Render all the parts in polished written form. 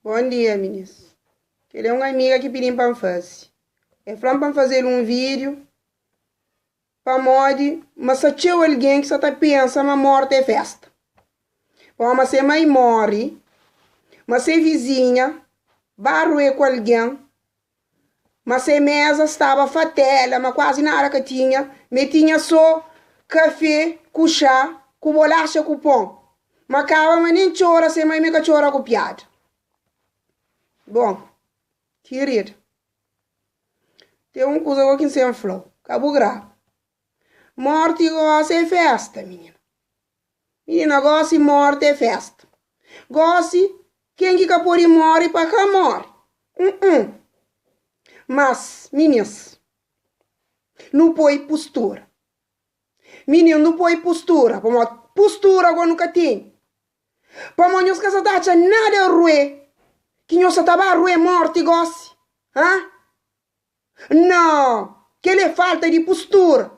Bom dia, meninas. Ele é uma amiga que pediu para fazer. É para fazer um vídeo para mod, mas se tinha alguém que só está pensando na morte é festa. Mas se mãe morre, mas se vizinha, barro é com alguém, mas se mesa estava fatela, mas quase nada que tinha, me tinha só café, com chá, com bolacha, com pão. Mas acaba, mas nem chora, se mãe me chora com piada. Bom, querido, tem uma coisa que você falou, cabo grave. Morte gosta é festa, menina. Menina, gosta e morte é festa. Gosta, quem que por aí morre para cá morre. Mas, meninas, não põe postura. Menino, não põe postura. Postura agora nunca tem. Para nós que essa nada ruim. Que nós estava ruim morte gosta. Hã? Não, que ele falta de postura.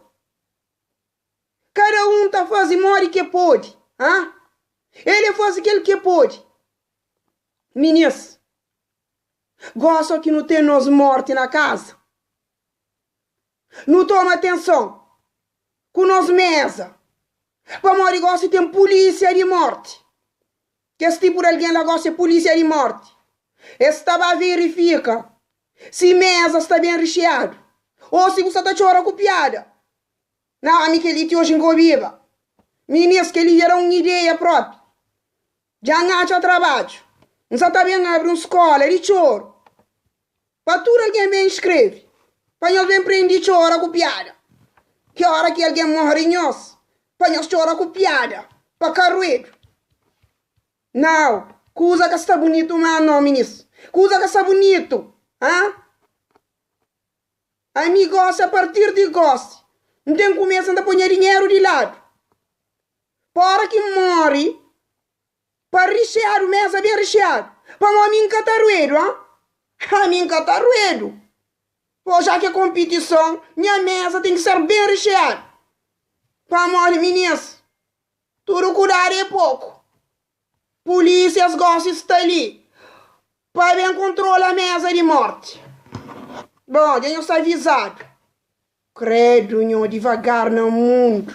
Cada um tá fazendo morre que pode. Hã? Ele faz aquilo que pode. Meninas, gosta que não tem nós morte na casa? Não toma atenção com nós mesa. Para morrer gosta tem polícia de morte. Que esse tipo de alguém lá gosta de polícia de morte. Estava a verifica se mesa está bem recheado. Ou se você está chorando com piada. Não, a mim que ele te hoje em viva. Meninas, que ele era uma ideia própria. Já não trabalho. Não está bem abrir uma escola, ele chora. Para tudo alguém bem escreve. Para nós bem prender chora com piada. Que hora que alguém morre em nós. Para nós chora com piada. Para carrueiro. Não. Coisa que está bonito, mas não, meninas. Coisa que está bonito. Hã? A mim gosta a partir de gosta. Não tem começando a pôr dinheiro de lado. Para que morre. Para rechear o mesa bem recheado. Para mim catarrueiro, hã? A mim catarrueiro. Pô, já que é competição, minha mesa tem que ser bem recheada. Para morrer, meninas. Tudo cuidar é pouco. Polícias gostam de estar ali. Para bem controlar a mesa de morte. Bom, já não está avisado. Credo, nhô, devagar no mundo.